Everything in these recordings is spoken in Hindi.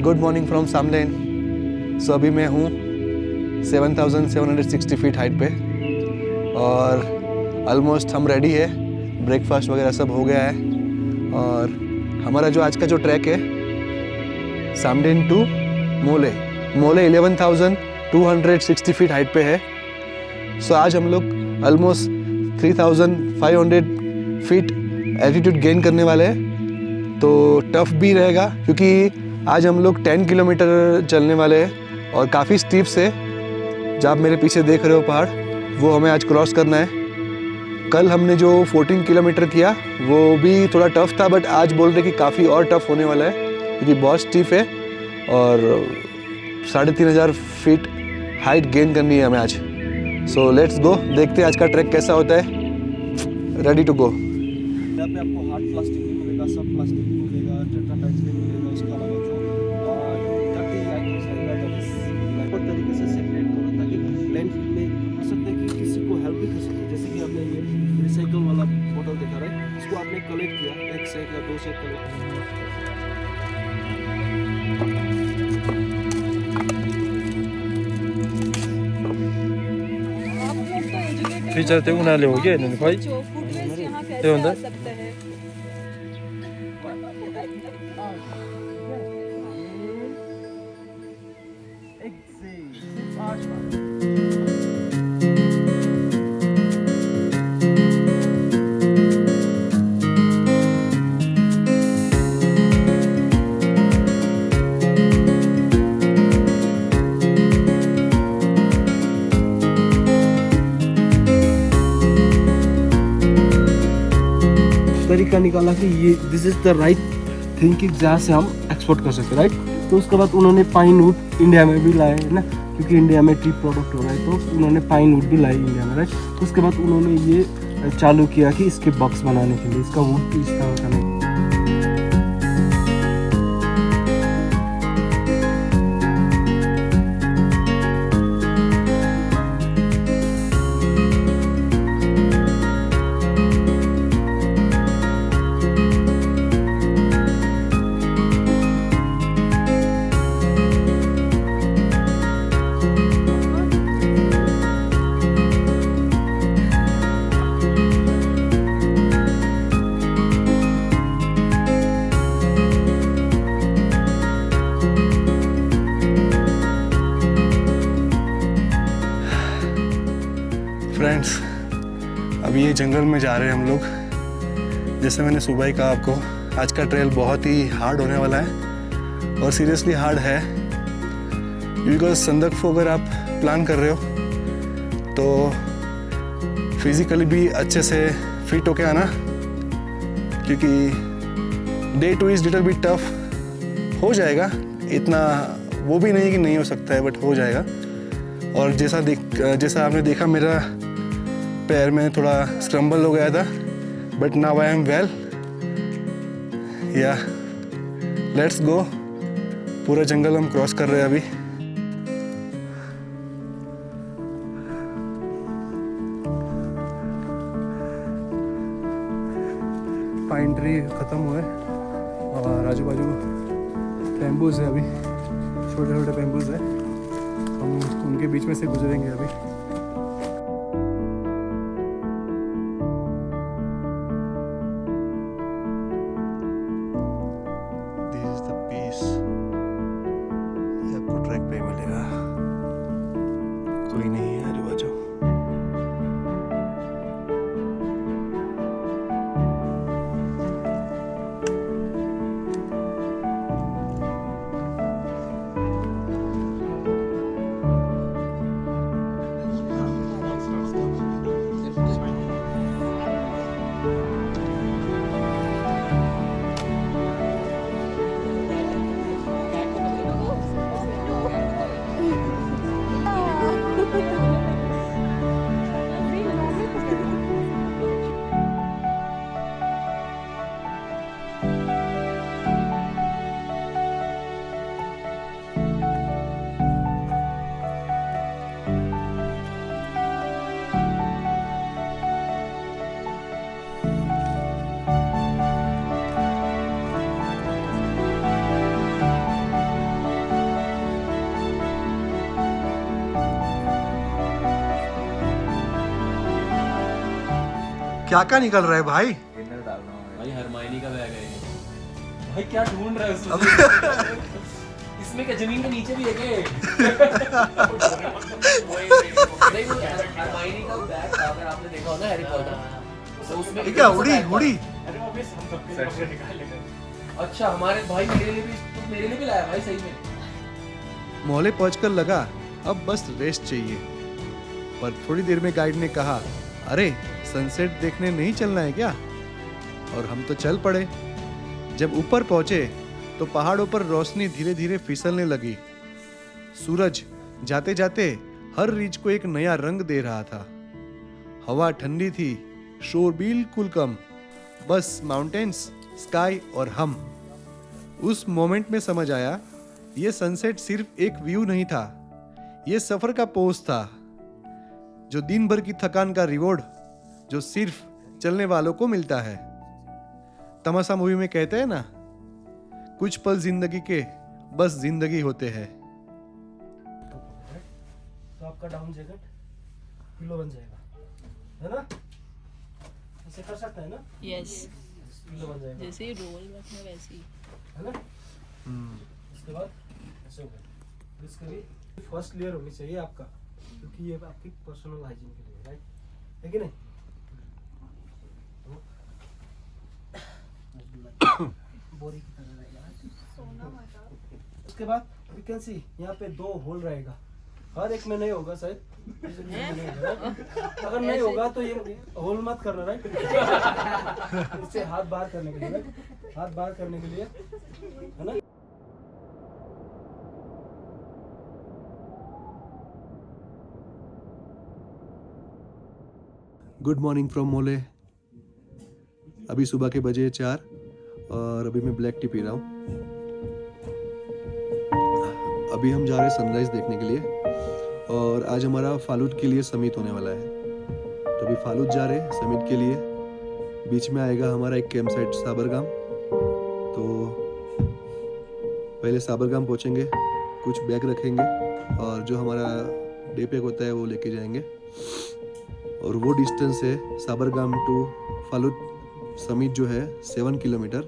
Good morning from Samlen. So अभी मैं हूँ 7760 फीट हाइट पे और ऑलमोस्ट हम रेडी है, ब्रेकफास्ट वगैरह सब हो गया है। और हमारा जो आज का जो ट्रैक है सामडेन टू मोले 11,260 फीट हाइट पे है। सो आज हम लोग ऑलमोस्ट 3,500 फीट एल्टीट्यूड गेन करने वाले हैं। तो टफ भी रहेगा क्योंकि आज हम लोग 10 किलोमीटर चलने वाले हैं और काफ़ी स्टीप से, जब आप मेरे पीछे देख रहे हो पहाड़, वो हमें आज क्रॉस करना है। कल हमने जो 14 किलोमीटर किया वो भी थोड़ा टफ था, बट आज बोल रहे कि काफ़ी और टफ होने वाला है क्योंकि बहुत स्टीप है और 3,500 फीट हाइट गेन करनी है हमें आज। सो लेट्स गो, देखते हैं आज का ट्रैक कैसा होता है। Ready to go. यहाँ पे आपको हार्ड प्लास्टिक भी मिलेगा, सब प्लास्टिक भी मिलेगा, टेट्रा पैक्स भी मिलेगा। उसके अलावा जो डर्टी आइटम्स रहेगा बहुत तरीके से सेपरेट करो ताकि लैंडफिल में हो सकता है कि किसी को हेल्प भी कर सके। जैसे कि आपने ये रिसाइकल वाला बोतल देखा रहा है, इसको आपने कलेक्ट किया, एक सेट या दो सेट कलेक्ट किया। फिर ते उनीहरूले हो कि होइन नि खै त्यो भन्दा तरीका निकाला कि ये this is the right thing कि जहाँ से हम एक्सपोर्ट कर सकते हैं, राइट। तो उसके बाद उन्होंने पाइन वुड इंडिया में भी लाए, है ना, क्योंकि इंडिया में टी प्रोडक्ट हो रहा है, तो उन्होंने पाइन वुड भी लाई इंडिया में, राइट। तो उसके बाद उन्होंने ये चालू किया कि इसके बॉक्स बनाने के लिए इसका वुड इस तरह का नहीं। फ्रेंड्स, अभी ये जंगल में जा रहे हैं हम लोग। जैसे मैंने सुबह ही कहा आपको, आज का ट्रेल बहुत ही हार्ड होने वाला है और सीरियसली हार्ड है बिकॉज संदकफू अगर आप प्लान कर रहे हो तो फिज़िकली भी अच्छे से फिट होके आना, क्योंकि day 2 is little bit tough. हो जाएगा, इतना वो भी नहीं कि नहीं हो सकता है, बट हो जाएगा। और जैसा आपने देखा मेरा पैर में थोड़ा स्क्रम्बल हो गया था, but now I am well. या लेट्स गो। पूरा जंगल हम क्रॉस कर रहे हैं अभी। पाइन ट्री ख़त्म हुए और आजू बाजू बैम्बूज है, अभी छोटे छोटे बैम्बूज है, हम उनके बीच में से गुजरेंगे अभी। दिस इज द पीस, ये आपको ट्रैक पे मिलेगा, कोई नहीं है आजू बाजू। क्या क्या निकल रहा है भाई? भाई हरमाइनी का बैग है ये। भाई क्या ढूंढ रहा है उसमें? इसमें क्या जमीन के नीचे भी है क्या? नहीं वो हरमाइनी का बैग था, अगर आपने देखा होगा हैरी पॉटर तो उसमें ये क्या उड़ी उड़ी? अच्छा हमारे भाई मेरे लिए भी लाया भाई सही में। मोहल्ले पहुंचकर लगा अब बस रेस्ट चाहिए, पर थोड़ी देर में गाइड ने कहा, अरे सनसेट देखने नहीं चलना है क्या? और हम तो चल पड़े। जब ऊपर पहुंचे तो पहाड़ों पर रोशनी धीरे धीरे फिसलने लगी। सूरज जाते जाते हर रीछ को एक नया रंग दे रहा था। हवा ठंडी थी, शोर बिल्कुल कम, बस माउंटेन्स, स्काई और हम। उस मोमेंट में समझ आया ये सनसेट सिर्फ एक व्यू नहीं था, ये सफर का पोज था, जो दिन भर की थकान का रिवॉर्ड जो सिर्फ चलने वालों को मिलता है। तमाशा मूवी में कहते हैं ना, कुछ पल जिंदगी के बस जिंदगी होते हैं। तो आपका डाउन जैकेट पिलो बन जाएगा, है ना? ऐसे कर सकते हैं ना? यस, पिलो बन जाएगा, जैसे ही रोल रखना वैसे ही। है ना? उसके बाद ऐसे हो गया। इसका भी फर्स्ट लेयर होनी चाहिए आपका, क्योंकि ये आपकी पर्सनल हाइजीन के लिए, राइट? है कि नहीं? बोरी की तरह रहेगा। उसके बाद यू कैन सी यहाँ पे 2 होल रहेगा, हर एक में नहीं होगा शायद, नहीं होगा, right? अगर नहीं होगा तो ये होल मत करना, राइट? इससे हाथ बाहर करने के लिए, right? हाथ बाहर करने के लिए, है ना? गुड मॉर्निंग फ्रॉम मोले। अभी सुबह के बजे 4 और अभी मैं ब्लैक टी पी रहा हूँ। अभी हम जा रहे हैं सनराइज देखने के लिए, और आज हमारा फालूद के लिए समिट होने वाला है। तो अभी फालूद जा रहे हैं समिट के लिए। बीच में आएगा हमारा एक कैंप साइट साबरगाम। तो पहले साबरगाम पहुँचेंगे, कुछ बैग रखेंगे और जो हमारा डे पैक होता है वो लेके जाएंगे। और वो डिस्टेंस है साबरगाम टू फालूद समिट जो है 7 किलोमीटर,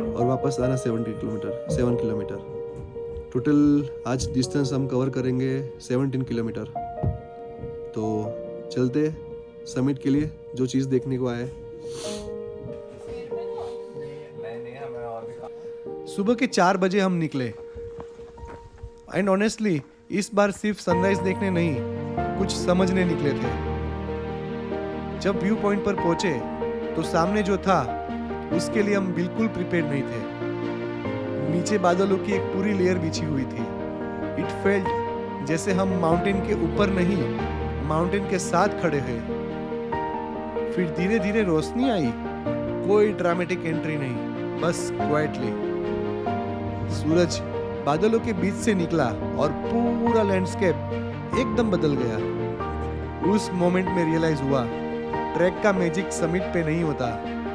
और वापस आना 7 किलोमीटर। टोटल आज डिस्टेंस हम कवर करेंगे 17 किलोमीटर। तो चलते समिट के लिए, जो चीज़ देखने को आए। सुबह के 4 बजे हम निकले, एंड ऑनेस्टली इस बार सिर्फ सनराइज देखने नहीं, कुछ समझने निकले थे। जब व्यू पॉइंट पर पहुंचे तो सामने जो था उसके लिए हम बिल्कुल प्रिपेयर्ड नहीं थे। नीचे बादलों की एक पूरी लेयर बिछी हुई थी। इट फेल्ट जैसे हम माउंटेन के ऊपर नहीं, माउंटेन के साथ खड़े हैं। फिर धीरे धीरे रोशनी आई, कोई ड्रामेटिक एंट्री नहीं, बस क्वाइटली। सूरज बादलों के बीच से निकला और पूरा लैंडस्केप एकदम बदल गया। उस मोमेंट में रियलाइज हुआ, ट्रैक का मैजिक समिट पे नहीं होता,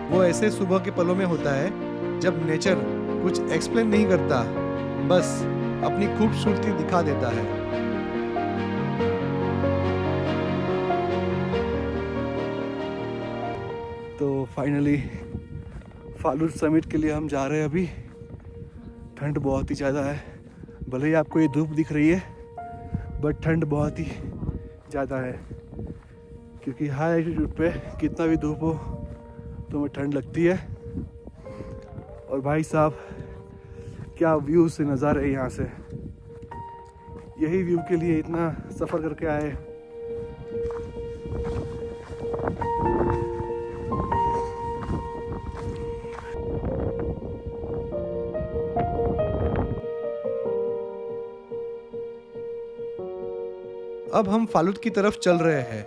वो ऐसे सुबह के पलों में होता है जब नेचर कुछ एक्सप्लेन नहीं करता, बस अपनी खूबसूरती दिखा देता है। तो फाइनली फालूद समिट के लिए हम जा रहे हैं। अभी ठंड बहुत ही ज़्यादा है, भले ही आपको ये धूप दिख रही है, बट ठंड बहुत ही ज़्यादा है, क्योंकि हाई एल्टीट्यूड पे कितना भी धूप हो तो हमें ठंड लगती है। और भाई साहब क्या व्यू से नज़ारे यहाँ से, यही व्यू के लिए इतना सफ़र करके आए। अब हम फालूद की तरफ चल रहे हैं।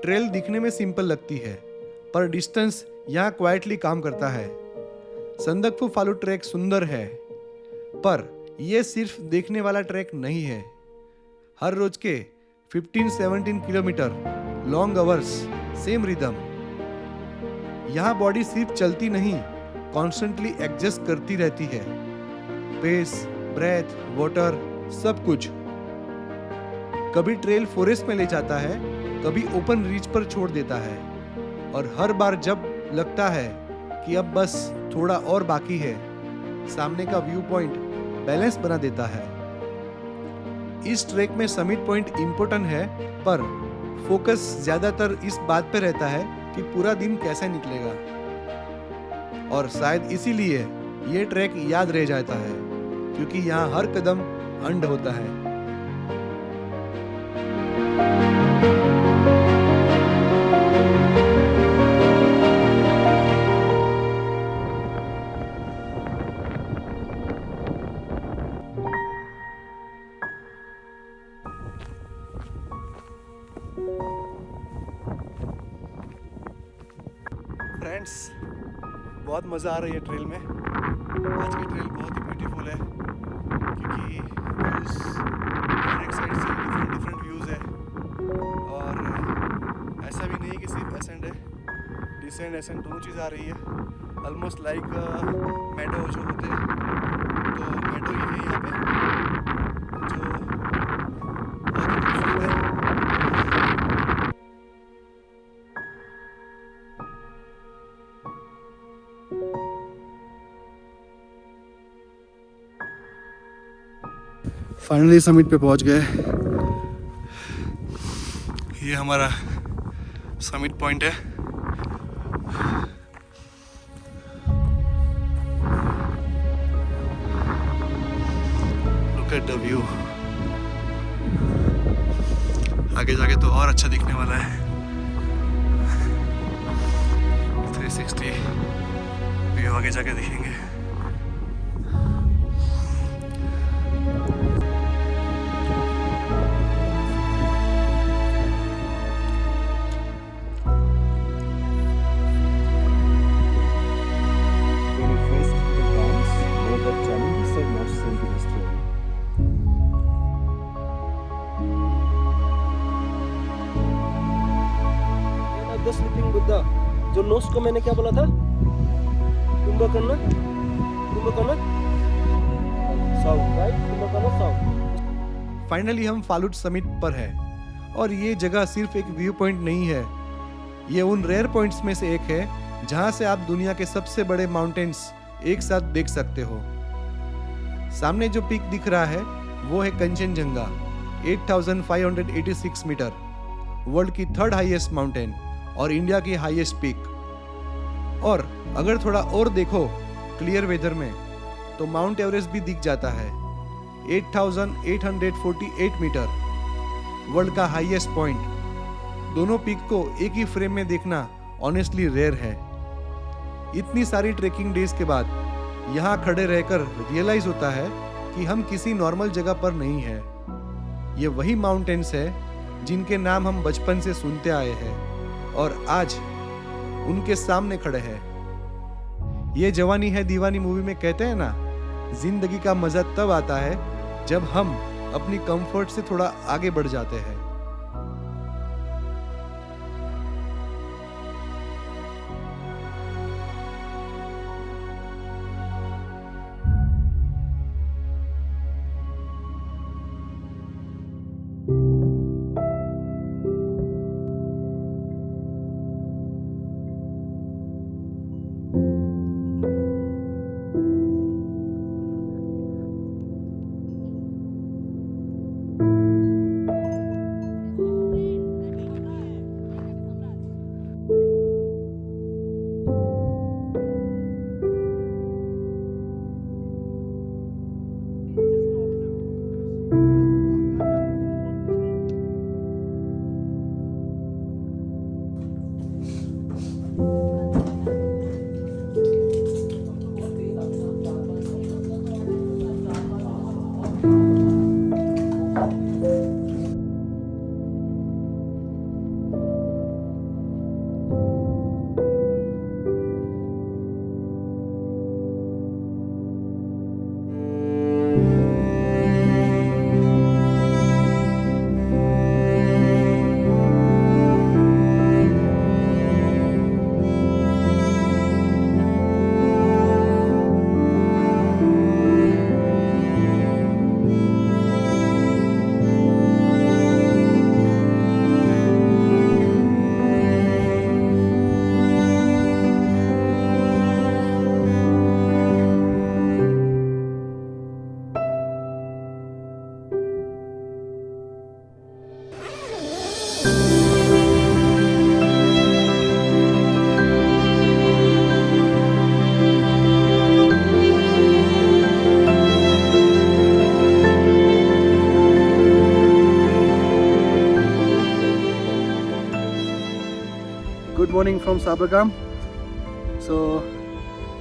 ट्रेल दिखने में सिंपल लगती है, पर डिस्टेंस यहाँ क्वाइटली काम करता है। संदकफू फालूद ट्रैक सुंदर है, पर यह सिर्फ देखने वाला ट्रैक नहीं है। हर रोज के 15-17 kilometre, long hours, same rhythm. यहाँ बॉडी सिर्फ चलती नहीं, कॉन्स्टेंटली एडजस्ट करती रहती है। पेस, ब्रेथ, वाटर, सब कुछ। कभी ट्रेल फॉरेस्ट में ले जाता है, कभी ओपन रीच पर छोड़ देता है, और हर बार जब लगता है कि अब बस थोड़ा और बाकी है, सामने का व्यू पॉइंट बैलेंस बना देता है। इस ट्रैक में समिट पॉइंट इम्पोर्टेंट है, पर फोकस ज्यादातर इस बात पे रहता है कि पूरा दिन कैसे निकलेगा, और शायद इसीलिए ये ट्रैक याद रह जाता है, क्योंकि यहाँ हर कदम अंड होता है। फ्रेंड्स, बहुत मज़ा आ रही है ट्रेल में। आज की ट्रेल बहुत ही ब्यूटीफुल है, क्योंकि व्यूज़ हर एक साइड से डिफरेंट व्यूज़ है, और ऐसा भी नहीं कि सिर्फ एसेंड है, डिसेंड एसेंड दोनों चीज़ आ रही है। ऑलमोस्ट लाइक मेडो जो होते हैं, तो मेडो ही है यहाँ पे, जो बहुत ही खूबसूरत है। फाइनली समिट पे पहुंच गए। ये हमारा समिट पॉइंट है। Look at the view. आगे जाके तो और अच्छा दिखने वाला है। 360 व्यू आगे जाके दिखेंगे। द स्लीपिंग बुद्धा, जो नोस्ट को मैंने क्या बोला था, Kumbhakarna, south, right, Kumbhakarna south. Finally हम फालूट समिट पर है, और ये जगह सिर्फ एक व्यू पॉइंट नहीं है, ये उन रेयर पॉइंट्स में से एक है जहां से आप दुनिया के सबसे बड़े माउंटेन्स एक साथ देख सकते हो। सामने जो पीक दिख रहा है वो है कंचनजंगा, 8586 मीटर, वर्ल्ड की थर्ड हाईएस्ट माउंटेन और इंडिया की हाईएस्ट पीक। और अगर थोड़ा और देखो क्लियर वेदर में, तो माउंट एवरेस्ट भी दिख जाता है, 8848 मीटर, वर्ल्ड का हाईएस्ट पॉइंट। दोनों पीक को एक ही फ्रेम में देखना ऑनेस्टली रेयर है। इतनी सारी ट्रेकिंग डेज के बाद यहाँ खड़े रहकर रियलाइज होता है कि हम किसी नॉर्मल जगह पर नहीं है। ये वही माउंटेन्स है जिनके नाम हम बचपन से सुनते आए हैं, और आज उनके सामने खड़े हैं। ये जवानी है दीवानी मूवी में कहते हैं ना, जिंदगी का मजा तब आता है जब हम अपनी कंफर्ट से थोड़ा आगे बढ़ जाते हैं। Good morning from Sabarkam. So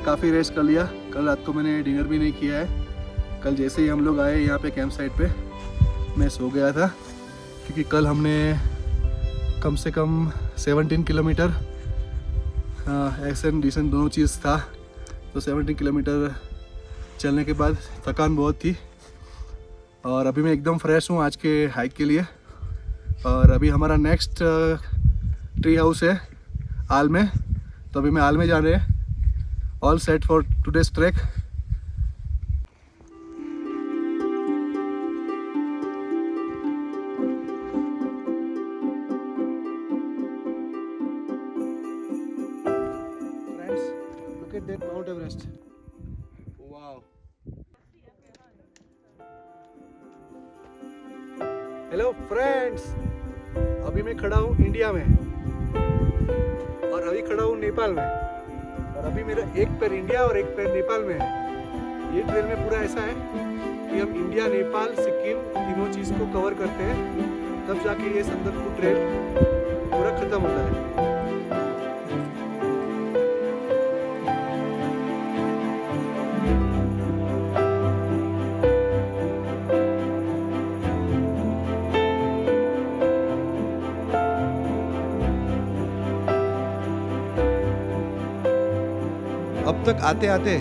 काफ़ी रेस्ट कर लिया। कल रात को मैंने डिनर भी नहीं किया है। कल जैसे ही हम लोग आए यहाँ पे कैंप साइट पे, मैं सो गया था क्योंकि कल हमने कम से कम 17 किलोमीटर एक्शन डिसेंट दोनों चीज़ था। तो 17 किलोमीटर चलने के बाद थकान बहुत थी और अभी मैं एकदम फ्रेश हूँ आज के हाइक के लिए। और अभी हमारा नेक्स्ट ट्री हाउस है आल में, तो अभी मैं आल में जा रहे हैं। All set for today's track. Friends, look at that mount Everest. Wow. Hello friends, अभी मैं खड़ा हूँ इंडिया में और अभी खड़ा हूँ नेपाल में, और अभी मेरा एक पैर इंडिया और एक पैर नेपाल में है। ये ट्रेल में पूरा ऐसा है कि हम इंडिया, नेपाल, सिक्किम तीनों चीज़ को कवर करते हैं, तब जाके ये संदकफू ट्रेल पूरा ख़त्म होता है। अब तक आते आते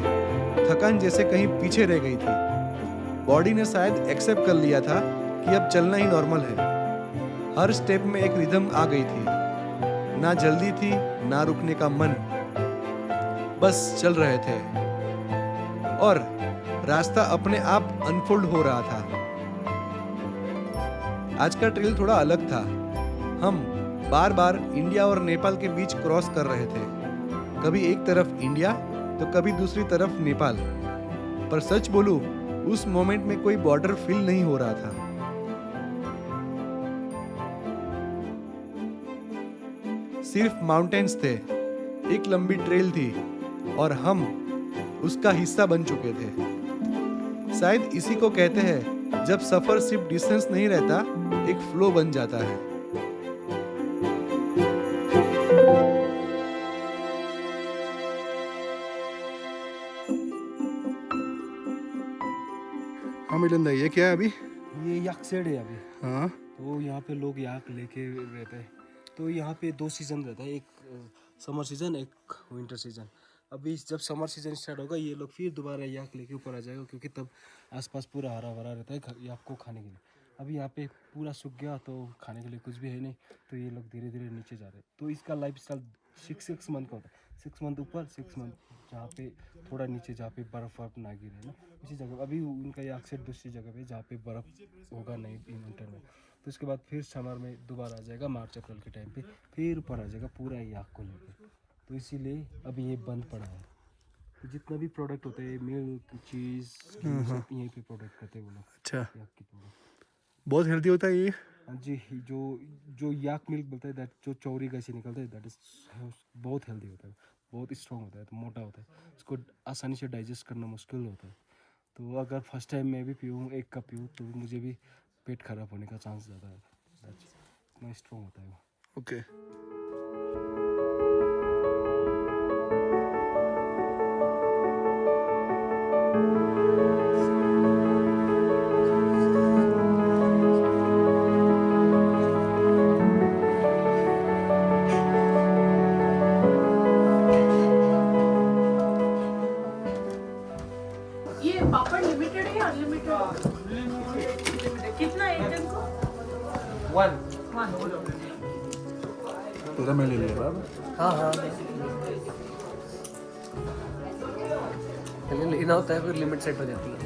थकान जैसे कहीं पीछे रह गई थी। बॉडी ने शायद एक्सेप्ट कर लिया था कि अब चलना ही नॉर्मल है। हर स्टेप में एक रिदम आ गई थी, ना जल्दी थी ना रुकने का मन, बस चल रहे थे और रास्ता अपने आप अनफोल्ड हो रहा था। आज का ट्रेल थोड़ा अलग था। हम बार बार इंडिया और नेपाल के बीच क्रॉस कर रहे थे, कभी एक तरफ इंडिया तो कभी दूसरी तरफ नेपाल। पर सच बोलूं, उस मोमेंट में कोई बॉर्डर फील नहीं हो रहा था। सिर्फ माउंटेन्स थे, एक लंबी ट्रेल थी और हम उसका हिस्सा बन चुके थे। शायद इसी को कहते हैं जब सफर सिर्फ डिस्टेंस नहीं रहता, एक फ्लो बन जाता है। हाँ मिलन भाई, ये क्या है अभी? ये याक सेड है अभी। हाँ, तो यहाँ पे लोग याक लेके रहते हैं। तो यहाँ पे 2 सीज़न रहता है, एक समर सीज़न, एक विंटर सीज़न। अभी जब समर सीज़न स्टार्ट होगा, ये लोग फिर दोबारा याक लेके ऊपर आ जाएगा, क्योंकि तब आसपास पूरा हरा भरा रहता है याक को खाने के लिए। अभी यहाँ पे पूरा सूख गया तो खाने के लिए कुछ भी है नहीं, तो ये लोग धीरे धीरे नीचे जा रहे हैं। तो इसका लाइफ स्टाइल 6 मंथ का होता है। 6 मंथ ऊपर, 6 मंथ जहाँ पे थोड़ा नीचे, जहाँ पे बर्फ़ वर्फ ना गिरे ना, उसी जगह। अभी उनका याक सेट दूसरी जगह पे जहाँ पे बर्फ़ होगा नहीं विंटर में। तो उसके बाद फिर समर में दोबारा आ जाएगा, मार्च अप्रैल के टाइम पे फिर ऊपर आ जाएगा पूरा याक को लेकर। तो इसीलिए अभी ये बंद पड़ा है। तो जितना भी प्रोडक्ट होते हैं, मिल्क, चीज़, सब यहीं पे प्रोडक्ट करते हैं वो लोग। अच्छा, याक की प्रोडक्ट बहुत हेल्दी होता है ये। हाँ जी। जो याक मिल्क बोलते हैं, दैट जो चौरी कैसे निकलता है, दैट इज बहुत हेल्दी होता है, बहुत स्ट्रॉन्ग होता है, तो मोटा होता है। इसको आसानी से डाइजेस्ट करना मुश्किल होता है। तो अगर फर्स्ट टाइम मैं भी पीऊँ, 1 कप पीऊँ, तो मुझे भी पेट खराब होने का चांस ज़्यादा है। इतना स्ट्रॉन्ग होता है वो। ओके। ये पापड़ लिमिटेड है या अनलिमिटेड? कितना एक जन को? 1 तेरा मैं ले लिया बाब। हाँ पहले लेना होता है, फिर लिमिट सेट हो जाती है।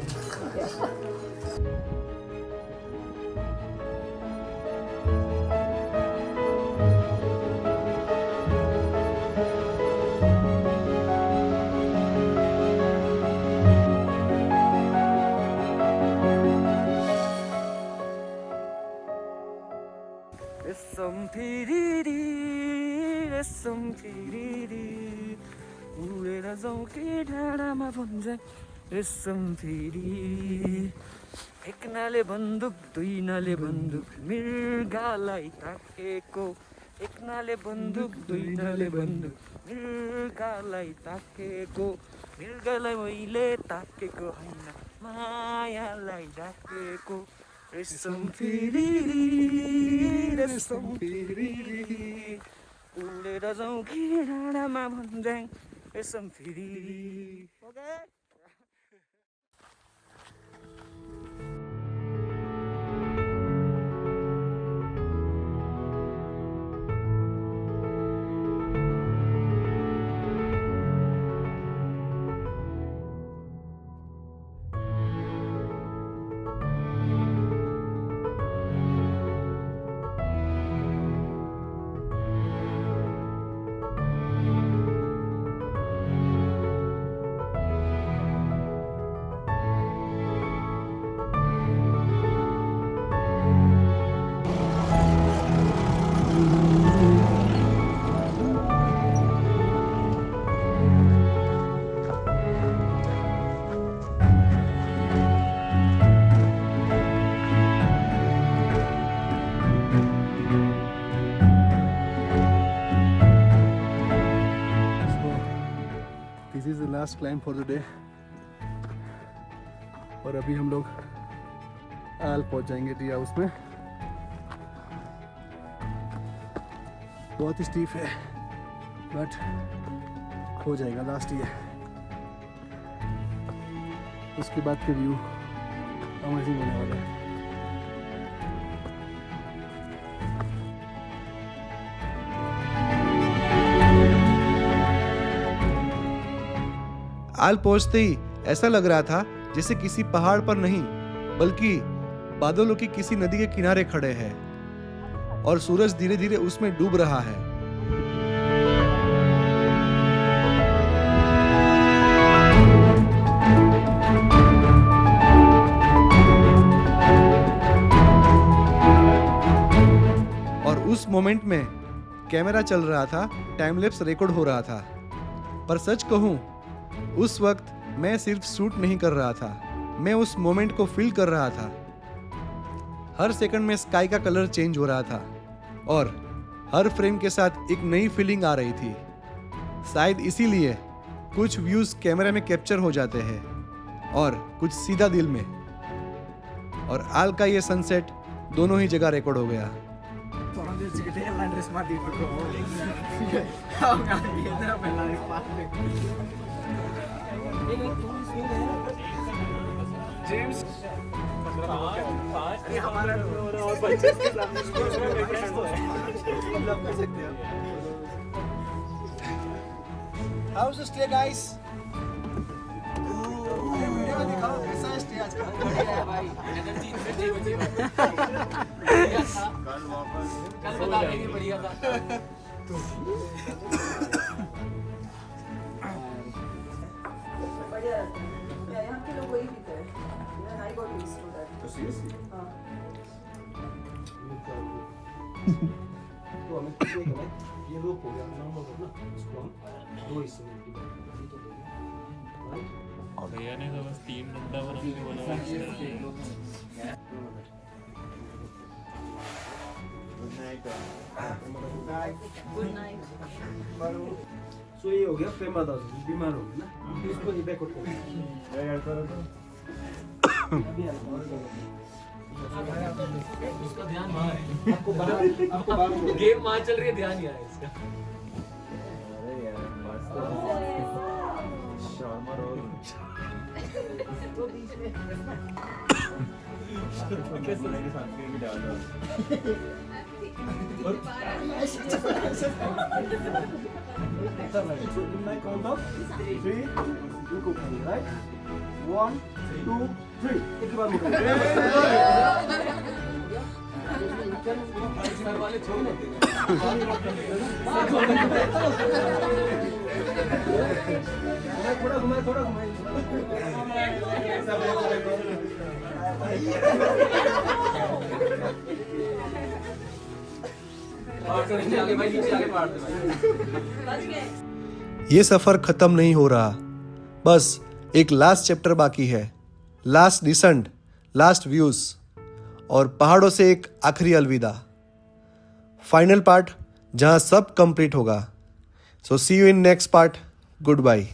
उडेर जाउँ कि डाँडामा भन्छ रेशम फेरि, एक नाले बन्दुक दुई नाले बन्दुक मृगलाई ताकेको एक नाले बन्दुक दुई नाले बन्दुक मिर्गालाई ताकेको मिर्गालाई मैले ताकेको होइन मायालाई डाकेको रेशम फेरि उडेर जाउँ कि डाँडामा भन्ज्याङ रेशम फेरि this is the last climb for the day और अभी हम लोग आल पहुंच जाएंगे टी हाउस में। बहुत ही स्टीफ है बट हो जाएगा, लास्ट ही है। उसके बाद के व्यू अमेजिंग होने वाला है। आल पहुंचते ही ऐसा लग रहा था जैसे किसी पहाड़ पर नहीं बल्कि बादलों की किसी नदी के किनारे खड़े हैं और सूरज धीरे धीरे उसमें डूब रहा है। और उस मोमेंट में कैमरा चल रहा था, टाइम लैप्स रिकॉर्ड हो रहा था। पर सच कहूं, उस वक्त मैं सिर्फ शूट नहीं कर रहा था, मैं उस मोमेंट को फील कर रहा था। हर सेकंड में स्काई का कलर चेंज हो रहा था और हर फ्रेम के साथ एक नई फीलिंग आ रही थी। शायद इसीलिए कुछ व्यूज कैमरे में कैप्चर हो जाते हैं और कुछ सीधा दिल में। और आल का ये सनसेट दोनों ही जगह रिकॉर्ड हो गया। James how is the stay guys? Video में दिखाओ कैसा है स्टे आज का। बढ़िया है भाई, एनर्जी कल बता देंगे, बढ़िया था। बढ़िया यहाँ के लोग वही पीते हैं। I got used to that. Seriously हाँ। तो हमें कुछ नहीं करना है, ये रोप हो गया नॉर्मल रोप ना, इसको हम दो हिस्से में डिवाइड कर देंगे, राइट? भैया ने तो बस 3 घंटा बनाने को बोला। Good night. सो ये हो गया प्रेमा दास बीमार हो गया ना, इसको ये बैकआउट कर उसका ध्यान वहाँ है। आपको बाहर गेम वहाँ चल रही है, ध्यान यहाँ है इसका। मैं काउंट ऑफ 3 यू को करेंगे, राइट? 1 2 3 एक बार मुझे सर वाले छोड़ देते हैं। थोड़ा घुमाए नीचे आगे पार दे भाई। ये सफर खत्म नहीं हो रहा, बस एक लास्ट चैप्टर बाकी है। लास्ट डिसेंट, लास्ट व्यूज और पहाड़ों से एक आखिरी अलविदा। फाइनल पार्ट जहाँ सब कंप्लीट होगा. So see you in next part. Good bye.